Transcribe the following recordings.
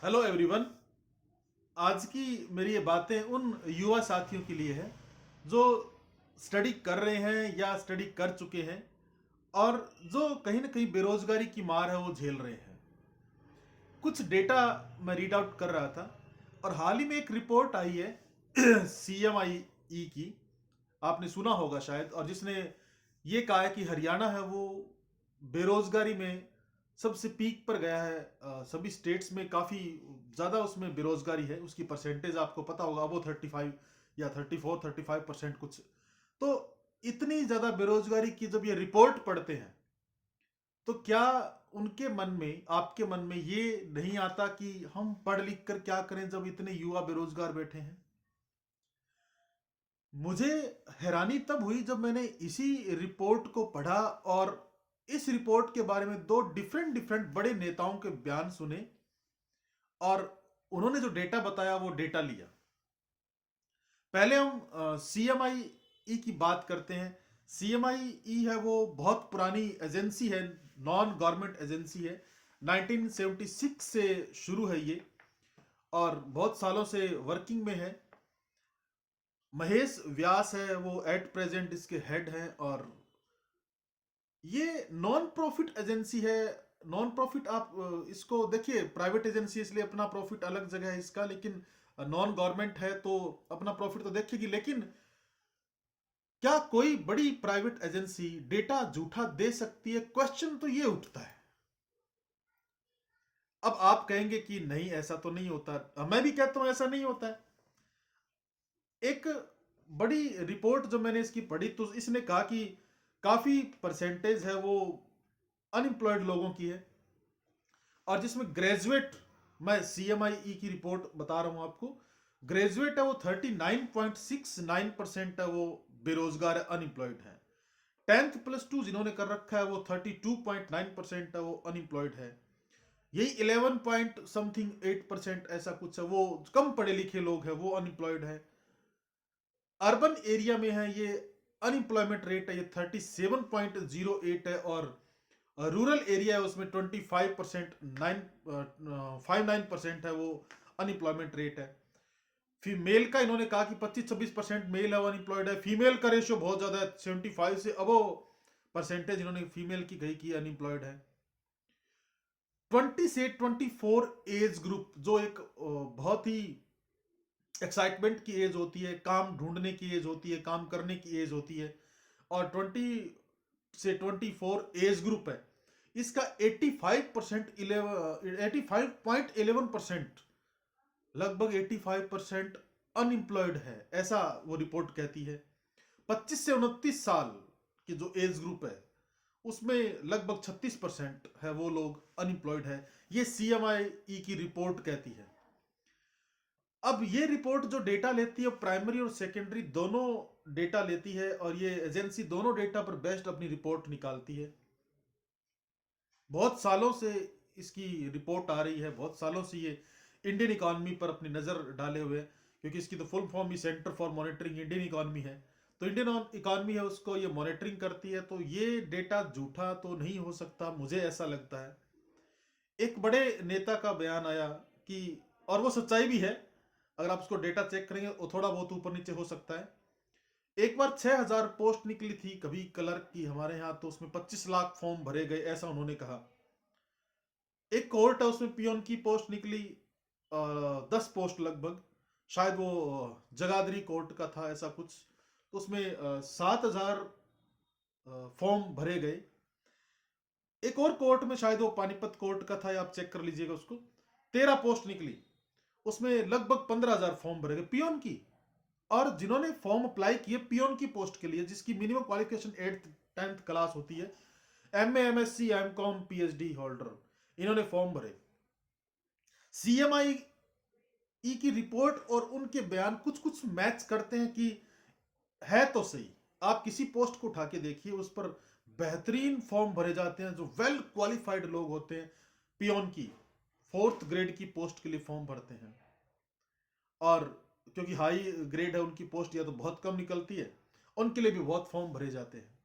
Hello everyone. आज की मेरी ये बातें उन युवा साथियों के लिए है जो स्टडी कर रहे हैं या स्टडी कर चुके हैं और जो कहीं ना कहीं बेरोजगारी की मार है वो झेल रहे हैं। कुछ डेटा मैं रीड आउट कर रहा था और हाल ही में एक रिपोर्ट आई है सीएमआई की, आपने सुना होगा शायद, और जिसने ये कहा है कि हरियाणा है वो बेरोजगारी में सबसे पीक पर गया है। सभी स्टेट्स में काफ़ी ज़्यादा उसमें बेरोजगारी है। उसकी परसेंटेज आपको पता होगा, वो 35 या 34-35% कुछ। तो इतनी ज़्यादा बेरोजगारी की जब ये रिपोर्ट पढ़ते हैं तो क्या उनके मन में, आपके मन में ये नहीं आता कि हम पढ़ लिख कर क्या करें जब इतने युवा बेरोजगार बैठे हैं? मुझे हैरानी तब हुई जब मैंने इसी रिपोर्ट को पढ़ा और इस रिपोर्ट के बारे में दो डिफरेंट डिफरेंट बड़े नेताओं के बयान सुने और उन्होंने जो डेटा बताया वो डेटा लिया। पहले हम सीएमआई की बात करते हैं। सीएमआई है वो बहुत पुरानी एजेंसी है, नॉन गवर्नमेंट एजेंसी है। 1976 से शुरू है ये और बहुत सालों से वर्किंग में है। महेश व्यास है वो एट प्रेजेंट इसके हेड हैं और ये नॉन प्रॉफिट एजेंसी है। नॉन प्रॉफिट आप इसको देखिए, प्राइवेट एजेंसी इसलिए अपना प्रॉफिट अलग जगह है इसका, लेकिन नॉन गवर्नमेंट है तो अपना प्रॉफिट तो देखेगी। लेकिन क्या कोई बड़ी प्राइवेट एजेंसी डेटा झूठा दे सकती है? क्वेश्चन तो ये उठता है। अब आप कहेंगे कि नहीं ऐसा तो नहीं होता, मैं भी कहता हूं ऐसा नहीं होता है। एक बड़ी रिपोर्ट जो मैंने इसकी पढ़ी तो इसने कहा कि काफी परसेंटेज है वो अनएम्प्लॉयड लोगों की है और जिसमें ग्रेजुएट, मैं सीएमआई की रिपोर्ट बता रहा हूं आपको, ग्रेजुएट है वो 39.69% है वो बेरोजगार है, अनएम्प्लॉयड है। 10th+2 जिन्होंने कर रखा है वो 32.9% है वो अनएम्प्लॉयड है। यही 11 पॉइंट समथिंग 8% ऐसा कुछ है वो कम पढ़े लिखे लोग हैं वो अनएम्प्लॉयड है। अर्बन एरिया में है ये अनएम्प्लॉयमेंट रेट है ये 37.08 है और रूरल एरिया है उसमें 25.59% है वो अनएम्प्लॉयमेंट रेट है। फीमेल का इन्होंने कहा कि 25-26% मेल है वो अनएम्प्लॉयड है। फीमेल का रेशियो बहुत ज्यादा है, 75 से अबो परसेंटेज इन्होंने फीमेल की कही की अनएम्प्लॉयड है। 20 से 24 एज ग्रुप जो एक बहुत ही एक्साइटमेंट की एज होती है, काम ढूंढने की एज होती है, काम करने की एज होती है, और 20 से 24 एज ग्रुप है, इसका 85.11% लगभग 85% अनएम्प्लॉयड है, ऐसा वो रिपोर्ट कहती है। 25 से 29 साल की जो एज ग्रुप है उसमें लगभग 36% है वो लोग अनएम्प्लॉयड है, ये सीएमआई की रिपोर्ट कहती है। अब ये रिपोर्ट जो डेटा लेती है प्राइमरी और सेकेंडरी दोनों डेटा लेती है और ये एजेंसी दोनों डेटा पर बेस्ड अपनी रिपोर्ट निकालती है। बहुत सालों से इसकी रिपोर्ट आ रही है, बहुत सालों से ये इंडियन इकोनॉमी पर अपनी नज़र डाले हुए, क्योंकि इसकी तो full form he centre for monitoring Indian economy है। तो इंडियन इकोनॉमी है उसको ये मॉनिटरिंग करती है, तो ये डेटा झूठा तो नहीं हो सकता, मुझे ऐसा लगता है। एक बड़े नेता का बयान आया कि, और वो सच्चाई भी है, अगर आप उसको डेटा चेक करेंगे वो थोड़ा बहुत ऊपर नीचे हो सकता है। एक बार 6,000 पोस्ट निकली थी कभी क्लर्क की हमारे यहाँ, तो उसमें 25 लाख फॉर्म भरे गए, ऐसा उन्होंने कहा। एक कोर्ट है उसमें पियोन की पोस्ट निकली 10 पोस्ट लगभग, शायद वो जगाधरी कोर्ट का था ऐसा कुछ, तो उसमें 7,000 फॉर्म भरे गए। एक और कोर्ट में, शायद वो पानीपत कोर्ट का था, या आप चेक कर लीजिएगा उसको, 13 पोस्ट निकली, उसमें लगभग 15,000 फॉर्म भरे गए पियोन की। और जिन्होंने फॉर्म अप्लाई किए पियोन की पोस्ट के लिए, जिसकी मिनिमम क्वालिफिकेशन 8th-10th क्लास होती है, MA, MSc, MCom, PhD holder, इन्होंने फॉर्म भरे। सीएमआई की रिपोर्ट और उनके बयान कुछ कुछ मैच करते हैं कि है तो सही। आप किसी पोस्ट को उठा के देखिए, उस पर बेहतरीन फॉर्म भरे जाते हैं, जो वेल क्वालिफाइड लोग होते हैं पियोन की 4th ग्रेड की पोस्ट के लिए फॉर्म भरते हैं। और क्योंकि हाई ग्रेड है उनकी पोस्ट, या तो बहुत कम निकलती है, उनके लिए भी बहुत फॉर्म भरे जाते हैं।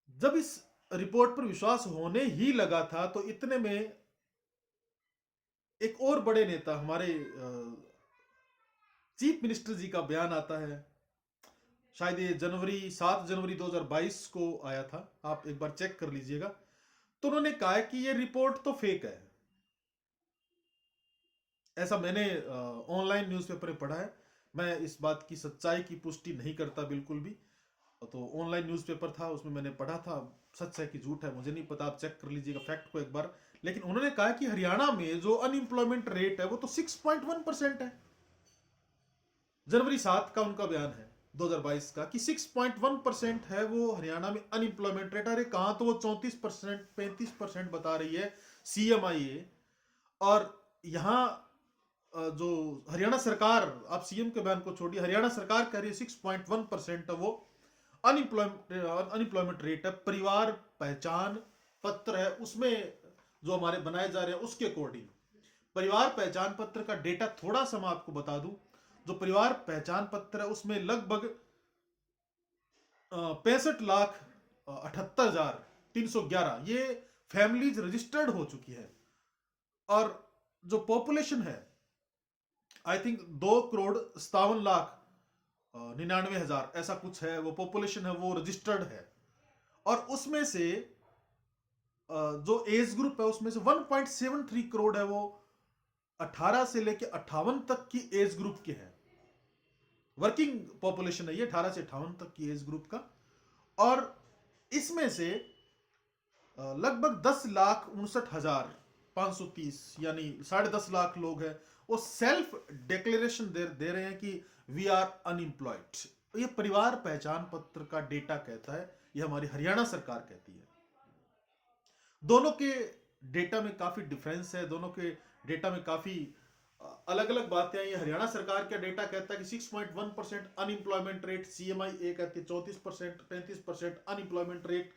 जब इस रिपोर्ट पर विश्वास होने ही लगा था तो इतने में एक और बड़े नेता हमारे चीफ मिनिस्टर जी का बयान आता है, शायद ये 7 जनवरी 2022 को आया था, आप एक बार चेक कर लीजिएगा। तो उन्होंने कहा है कि ये रिपोर्ट तो फेक है। ऐसा मैंने ऑनलाइन न्यूज़पेपर में पढ़ा है, मैं इस बात की सच्चाई की पुष्टि नहीं करता बिल्कुल भी। तो ऑनलाइन न्यूज़पेपर था, उसमें मैंने पढ़ा था, सच है कि झूठ है मुझे नहीं पता, आप चेक कर लीजिएगा फैक्ट को एक बार। लेकिन उन्होंने कहा कि हरियाणा में जो अनएम्प्लॉयमेंट रेट है वो तो 6.1% है। जनवरी 7 का उनका बयान है 2022 का कि 6.1% है वो हरियाणा में अनएम्प्लॉयमेंट रेट। अरे कहां तो वो 34% 35% बता रही है CMIA। और यहाँ जो हरियाणा सरकार, आप सीएम के बयान को छोड़िए, हरियाणा सरकार कह रही है 6.1% वो अनएम्प्लॉयमेंट रेट है। परिवार पहचान पत्र है उसमें जो हमारे बनाए जा रहे हैं उसके अकॉर्डिंग, परिवार पहचान पत्र का डेटा थोड़ा सा मैं आपको बता दूं। जो परिवार पहचान पत्र है उसमें लगभग 65,78,311 ये फैमिलीज रजिस्टर्ड हो चुकी है। और जो पॉपुलेशन है आई थिंक 2,57,99,000 ऐसा कुछ है, वो पॉपुलेशन है वो रजिस्टर्ड है। और उसमें से जो एज ग्रुप है उसमें से 1.73 करोड़ है वो 18 से लेके 58 तक की एज ग्रुप के हैं। वर्किंग पॉपुलेशन है ये 18 से 58 तक की एज ग्रुप का। और इसमें से लगभग 10,59,530 यानी 10.5 लाख लोग हैं वो सेल्फ डिक्लेरेशन दे रहे हैं कि वी आर अनएम्प्लॉयड। ये परिवार पहचान पत्र का डेटा कहता है, ये हमारी हरियाणा सरकार कहती है। दोनों के डेटा में काफी डिफरेंस है, दोनों के डेटा में काफी अलग अलग बातें हैं। ये हरियाणा सरकार का डेटा कहता है कि 6.1% अनएम्प्लॉयमेंट रेट, CMIA कहती है 34% 35% अनएम्प्लॉयमेंट रेट।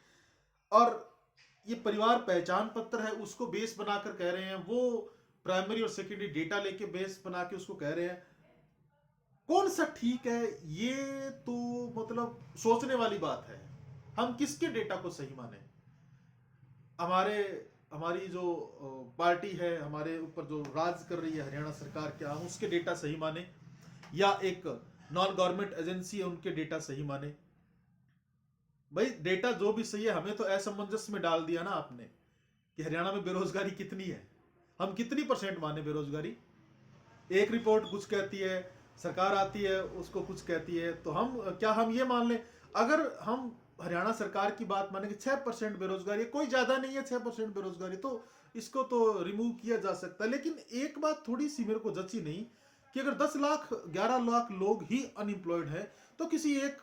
और ये परिवार पहचान पत्र है उसको बेस बनाकर कह रहे हैं, वो प्राइमरी और सेकेंडरी डेटा लेके बेस बना के उसको कह रहे हैं। कौन सा ठीक है ये तो मतलब सोचने वाली बात है, हम किसके डेटा को सही माने। हमारी जो पार्टी है, हमारे ऊपर जो राज कर रही है हरियाणा सरकार, क्या हम उसके डेटा सही माने या एक नॉन गवर्नमेंट एजेंसी है उनके डेटा सही माने। भाई डेटा जो भी सही है, हमें तो असमंजस में डाल दिया ना आपने कि हरियाणा में बेरोजगारी कितनी है, हम कितनी % माने बेरोजगारी। एक रिपोर्ट कुछ कहती है, सरकार आती है उसको कुछ कहती है, तो हम ये मान लें अगर हम हरियाणा सरकार की बात माने कि 6% बेरोजगारी है, कोई ज्यादा नहीं है 6% बेरोजगारी, तो इसको तो रिमूव किया जा सकता है। लेकिन एक बात थोड़ी सी मेरे को जची नहीं कि अगर 10 लाख 11 लाख लोग ही अनएम्प्लॉयड है तो किसी एक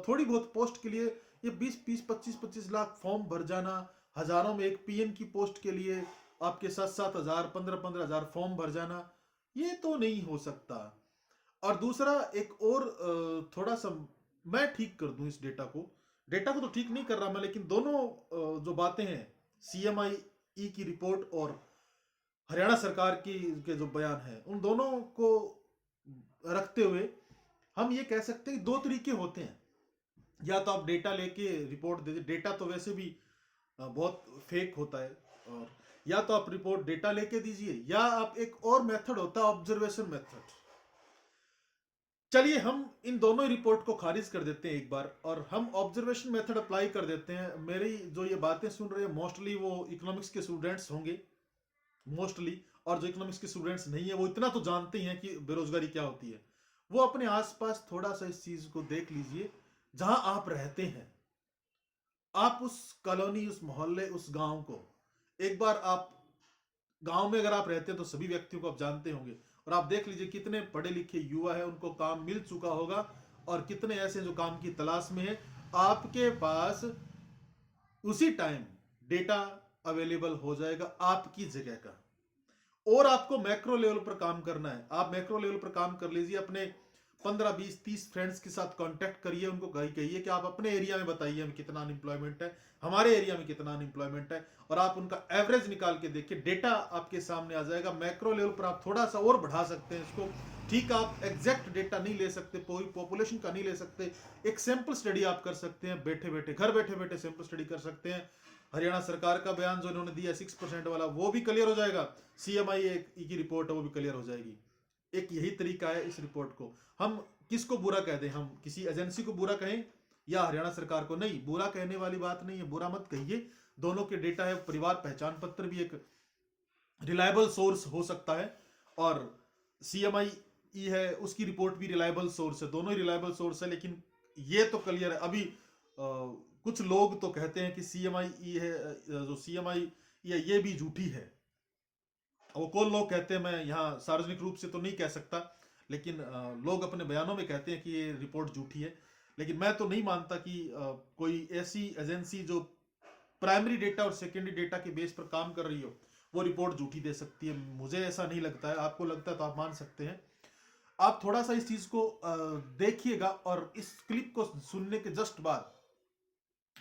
थोड़ी बहुत पोस्ट के लिए ये 20-20 25-25 लाख फॉर्म भर जाना, हजारों में एक PN की पोस्ट के लिए आपके 7-7 हजार 15-15 हजार फॉर्म भर जाना, ये तो नहीं हो सकता। और दूसरा एक और थोड़ा सा मैं ठीक कर दूं इस डेटा को तो ठीक नहीं कर रहा मैं, लेकिन दोनों जो बातें हैं CMIE की रिपोर्ट और हरियाणा सरकार की के जो बयान है उन दोनों को रखते हुए हम ये कह सकते हैं कि 2 तरीके होते हैं। या तो आप डेटा लेके रिपोर्ट दे, डेटा तो वैसे भी बहुत फेक होता है, और या तो आप रिपोर्ट डेटा लेके दीजिए, या आप एक और मेथड होता है ऑब्जर्वेशन मेथड। चलिए हम इन दोनों रिपोर्ट को खारिज कर देते हैं एक बार, और हम ऑब्जर्वेशन मेथड अप्लाई कर देते हैं। मेरी जो ये बातें सुन रहे हैं मोस्टली वो इकोनॉमिक्स के स्टूडेंट्स होंगे मोस्टली, और जो इकोनॉमिक्स के स्टूडेंट्स नहीं है वो इतना तो जानते ही हैं कि बेरोजगारी क्या होती है। वो अपने आसपास थोड़ा सा इस चीज को देख लीजिए जहां आप रहते हैं, आप उस कॉलोनी, उस मोहल्ले, उस गांव को एक बार आप, गांव में अगर आप रहते हैं तो सभी व्यक्तियों को आप जानते होंगे, और आप देख लीजिए कितने पढ़े लिखे युवा है उनको काम मिल चुका होगा, और कितने ऐसे जो काम की तलाश में है। आपके पास उसी टाइम डेटा अवेलेबल हो जाएगा आपकी जगह का। और आपको मैक्रो लेवल पर काम करना है, आप मैक्रो लेवल पर काम कर लीजिए, अपने 15 20 30 फ्रेंड्स के साथ कांटेक्ट करिए, उनको कहिए कि आप अपने एरिया में बताइए हमें कितना अनएम्प्लॉयमेंट है, हमारे एरिया में कितना अनएम्प्लॉयमेंट है, और आप उनका एवरेज निकाल के देखिए, डेटा आपके सामने आ जाएगा। मैक्रो लेवल पर आप थोड़ा सा और बढ़ा सकते हैं इसको, ठीक, आप एग्जैक्ट डेटा नहीं ले सकते, पूरी पॉपुलेशन का नहीं ले सकते, एक सैंपल स्टडी आप कर सकते हैं, बैठे बैठे घर बैठे बैठे सैंपल स्टडी कर सकते हैं। हरियाणा सरकार का बयान जो इन्होंने दिया 6% वाला, वो भी क्लियर हो जाएगा। सीएमआई की रिपोर्ट है, वो भी क्लियर हो जाएगी। एक यही तरीका है इस रिपोर्ट को। हम किसको बुरा कह दें, हम किसी एजेंसी को बुरा कहें या हरियाणा सरकार को? नहीं, बुरा कहने वाली बात नहीं है, बुरा मत कहिए। दोनों के डेटा है। परिवार पहचान पत्र भी एक रिलायबल सोर्स हो सकता है, और सीएमआई है उसकी रिपोर्ट भी रिलायबल सोर्स है। दोनों ही रिलायबल सोर्स है, लेकिन ये तो क्लियर है अभी। कुछ लोग तो कहते हैं कि सीएमआई है, जो सीएमआई है ये भी झूठी है। वो कौन लोग कहते हैं, मैं यहाँ सार्वजनिक रूप से तो नहीं कह सकता, लेकिन लोग अपने बयानों में कहते हैं कि ये रिपोर्ट झूठी है। लेकिन मैं तो नहीं मानता कि कोई ऐसी एजेंसी जो प्राइमरी डेटा और सेकेंडरी डेटा के बेस पर काम कर रही हो, वो रिपोर्ट झूठी दे सकती है। मुझे ऐसा नहीं लगता है। आपको लगता है तो आप मान सकते हैं। आप थोड़ा सा इस चीज को देखिएगा, और इस क्लिप को सुनने के जस्ट बाद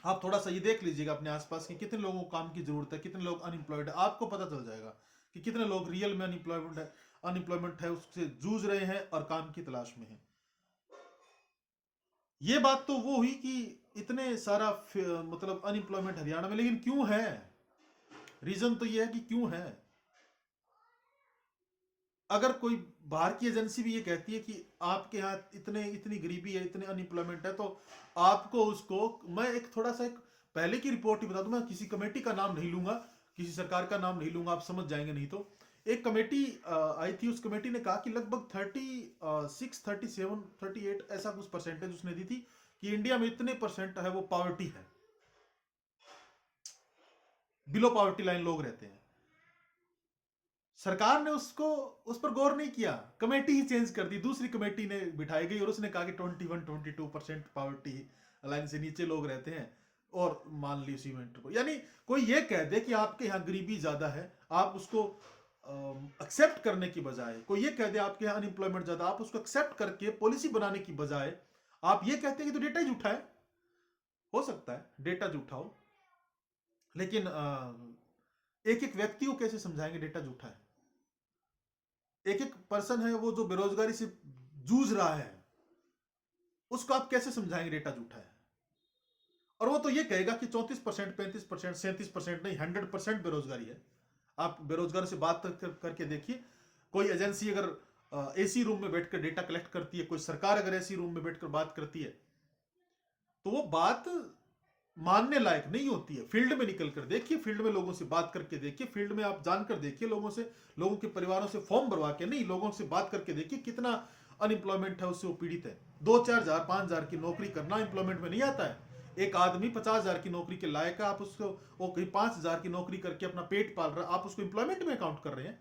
आप थोड़ा सा ये देख लीजिएगा अपने आसपास कि कितने लोगों को काम की जरूरत है, कितने लोग अनएम्प्लॉयड है। आपको पता चल जाएगा कि कितने लोग रियल में अनएम्प्लॉयमेंट है उससे जूझ रहे हैं और काम की तलाश में है। ये बात तो वो हुई कि इतने सारा मतलब अनएम्प्लॉयमेंट हरियाणा में, लेकिन क्यों है? रीजन तो ये है कि क्यों है। अगर कोई बाहर की एजेंसी भी ये कहती है कि आपके यहाँ इतनी गरीबी है, इतने अनएम्प्लॉयमेंट है, तो आपको उसको, मैं एक थोड़ा सा एक पहले की रिपोर्ट ही बता दूं। मैं किसी कमेटी का नाम नहीं लूंगा, किसी सरकार का नाम नहीं लूंगा, आप समझ जाएंगे नहीं तो। एक कमेटी आई थी, उस कमेटी ने कहा कि लगभग 36, 37, 38 ऐसा कुछ परसेंटेज उसने दी थी कि इंडिया में इतने परसेंट है वो पॉवर्टी है, बिलो पॉवर्टी लाइन लोग रहते हैं। सरकार ने उसको उस पर गौर नहीं किया, कमेटी ही चेंज कर दी, दूसरी कमेटी ने बिठाई गई और उसने कहा कि 21-22% पॉवर्टी लाइन से नीचे लोग रहते हैं, और मान ली उसी मेंटर को। यानी कोई ये कह दे कि आपके यहाँ गरीबी ज्यादा है, आप उसको एक्सेप्ट करने की बजाय, कोई ये कह दे आपके यहाँ अनएम्प्लॉयमेंट ज्यादा, आप उसको एक्सेप्ट करके पॉलिसी बनाने की बजाय आप ये कहते हैं कि तो डेटा ही झूठा है। हो सकता है डेटा झूठा हो, लेकिन एक एक व्यक्ति को कैसे समझाएंगे डेटा झूठा है? एक एक पर्सन है वो जो बेरोजगारी से जूझ रहा है, उसको आप कैसे समझाएंगे डेटा झूठा है? और वो तो ये कहेगा कि 34%, 35%, 37% नहीं, 100% बेरोजगारी है। आप बेरोजगार से बात करके देखिए। कोई एजेंसी अगर एसी रूम में बैठकर डेटा कलेक्ट करती है, कोई सरकार अगर एसी रूम में बैठकर बात करती है, तो वो बात मानने लायक नहीं होती है। फील्ड में निकल कर देखिए, फील्ड में लोगों से बात करके देखिए, फील्ड में आप जानकर देखिए, लोगों से, लोगों के परिवारों से फॉर्म भरवा के नहीं, लोगों से बात करके देखिए कितना अनएम्प्लॉयमेंट है, उससे वो पीड़ित है। 2-4 हजार 5 हजार की नौकरी करना एम्प्लॉयमेंट में नहीं आता है। एक आदमी 50 हजार की नौकरी के लायक है, आप उसको, वो कहीं 5 हजार की नौकरी करके अपना पेट पाल रहा है, आप उसको एम्प्लॉयमेंट में काउंट कर रहे हैं।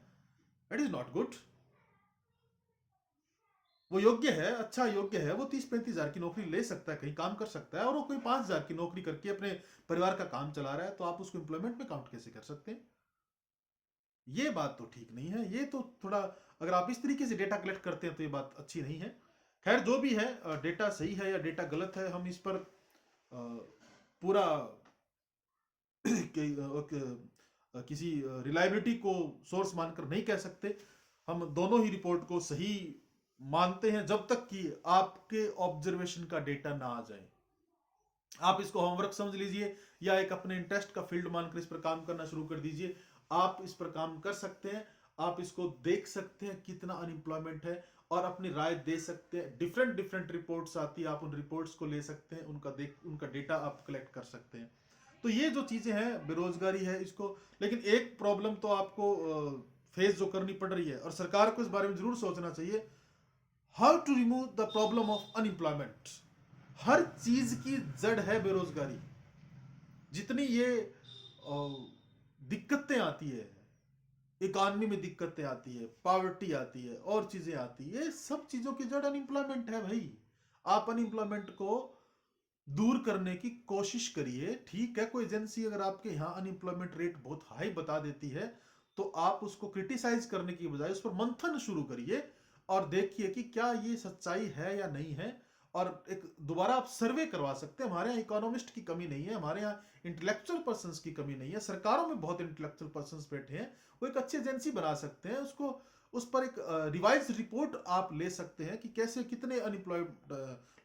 That is not good. वो योग्य है, अच्छा योग्य है, वो 30-35 हजार की नौकरी ले सकता है, कहीं काम कर सकता है, और वो कोई 5 हजार की नौकरी करके अपने परिवार का काम चला रहा है, तो आप उसको एम्प्लॉयमेंट में काउंट कैसे कर सकते हैं? ये बात तो ठीक नहीं है। ये तो थोड़ा, अगर आप इस तरीके से डेटा कलेक्ट करते हैं तो ये बात अच्छी नहीं है। खैर जो भी है, डेटा सही है या डेटा गलत है, हम इस पर पूरा किसी रिलायबिलिटी को सोर्स मानकर नहीं कह सकते। हम दोनों ही रिपोर्ट को सही मानते हैं जब तक कि आपके ऑब्जर्वेशन का डेटा ना आ जाए। आप इसको होमवर्क समझ लीजिए या एक अपने इंटरेस्ट का फील्ड मानकर इस पर काम करना शुरू कर दीजिए। आप इस पर काम कर सकते हैं, आप इसको देख सकते हैं कितना अनएम्प्लॉयमेंट है, और अपनी राय दे सकते हैं। डिफरेंट डिफरेंट रिपोर्ट्स आती है, आप उन रिपोर्ट्स को ले सकते हैं, उनका डेटा आप कलेक्ट कर सकते हैं। तो ये जो चीजें हैं, बेरोजगारी है इसको, लेकिन एक प्रॉब्लम तो आपको फेस जो करनी पड़ रही है, और सरकार को इस बारे में जरूर सोचना चाहिए, how to remove the problem of unemployment. हर चीज की जड़ है बेरोजगारी। जितनी ये दिक्कतें आती है, इकॉनमी में दिक्कतें आती है, पॉवर्टी आती है, और चीजें आती है, ये सब चीजों की जड़ अनएम्प्लॉयमेंट है भाई। आप अनएम्प्लॉयमेंट को दूर करने की कोशिश करिए। ठीक है, कोई एजेंसी अगर आपके यहाँ अनएम्प्लॉयमेंट रेट बहुत हाई बता देती है, तो आप उसको क्रिटिसाइज करने की बजाय उस पर मंथन शुरू करिए और देखिए कि क्या ये सच्चाई है या नहीं है। और एक दोबारा आप सर्वे करवा सकते हैं। हमारे यहाँ इकोनॉमिस्ट की कमी नहीं है, हमारे यहाँ इंटेलेक्चुअल पर्संस की कमी नहीं है, सरकारों में बहुत इंटेलेक्चुअल पर्संस बैठे हैं। वो एक अच्छी एजेंसी बना सकते हैं, उसको, उस पर एक रिवाइज रिपोर्ट आप ले सकते हैं कि कैसे, कितने अनएम्प्लॉयड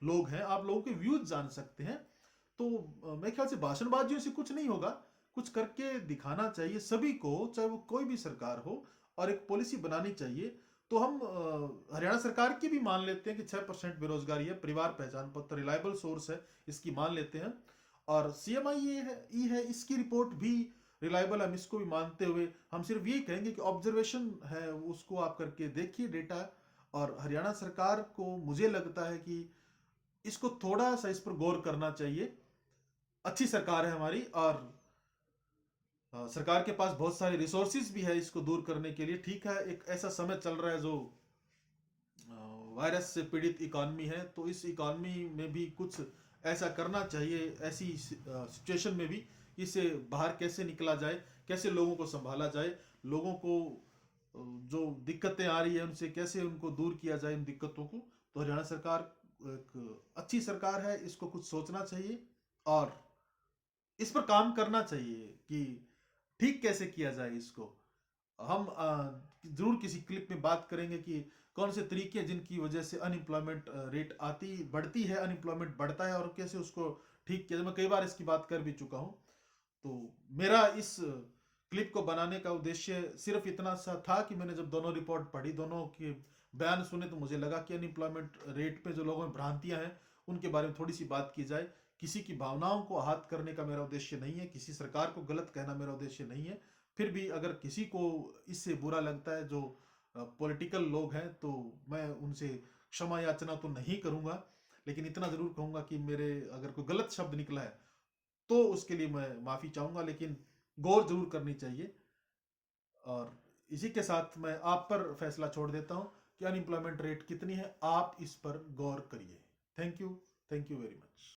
लोग हैं, आप लोगों के व्यूज जान सकते हैं। तो मेरे ख्याल से भाषणबाजियों से कुछ नहीं होगा, कुछ करके दिखाना चाहिए सभी को, चाहे वो कोई भी सरकार हो, और एक पॉलिसी बनानी चाहिए। तो हम हरियाणा सरकार की भी मान लेते हैं कि 6% बेरोजगारी है, परिवार पहचान पत्र रिलायबल सोर्स है, इसकी मान लेते हैं। और सीएमआई ई है, इसकी रिपोर्ट भी रिलायबल, हम इसको भी मानते हुए हम सिर्फ ये कहेंगे कि ऑब्जर्वेशन है, उसको आप करके देखिए डेटा। और हरियाणा सरकार को मुझे लगता है कि इसको थोड़ा सा इस पर गौर करना चाहिए। अच्छी सरकार है हमारी, और सरकार के पास बहुत सारे रिसोर्सेज भी है इसको दूर करने के लिए। ठीक है, एक ऐसा समय चल रहा है जो वायरस से पीड़ित इकॉनमी है, तो इस इकॉनमी में भी कुछ ऐसा करना चाहिए, ऐसी सिचुएशन में भी इससे बाहर कैसे निकला जाए, कैसे लोगों को संभाला जाए, लोगों को जो दिक्कतें आ रही है उनसे कैसे उनको दूर किया जाए इन दिक्कतों को। तो हरियाणा सरकार एक अच्छी सरकार है, इसको कुछ सोचना चाहिए और इस पर काम करना चाहिए कि ठीक कैसे किया जाए इसको। हम जरूर किसी क्लिप में बात करेंगे कि कौन से तरीके हैं जिनकी वजह से अनएम्प्लॉयमेंट रेट बढ़ती है, अनएम्प्लॉयमेंट बढ़ता है, और कैसे उसको ठीक किया जाए। मैं कई बार इसकी बात कर भी चुका हूं। तो मेरा इस क्लिप को बनाने का उद्देश्य सिर्फ इतना सा था कि मैंने जब दोनों रिपोर्ट पढ़ी, दोनों के बयान सुने, तो मुझे लगा कि अनएम्प्लॉयमेंट रेट पे जो लोगों में भ्रांतियां हैं उनके बारे में थोड़ी सी बात की जाए। किसी की भावनाओं को आहत करने का मेरा उद्देश्य नहीं है, किसी सरकार को गलत कहना मेरा उद्देश्य नहीं है। फिर भी अगर किसी को इससे बुरा लगता है, जो पॉलिटिकल लोग हैं, तो मैं उनसे क्षमा याचना तो नहीं करूंगा, लेकिन इतना जरूर कहूंगा कि मेरे अगर कोई गलत शब्द निकला है तो उसके लिए मैं माफी चाहूंगा, लेकिन गौर जरूर करनी चाहिए। और इसी के साथ मैं आप पर फैसला छोड़ देता हूं कि अनएम्प्लॉयमेंट रेट कितनी है, आप इस पर गौर करिए। Thank you very much.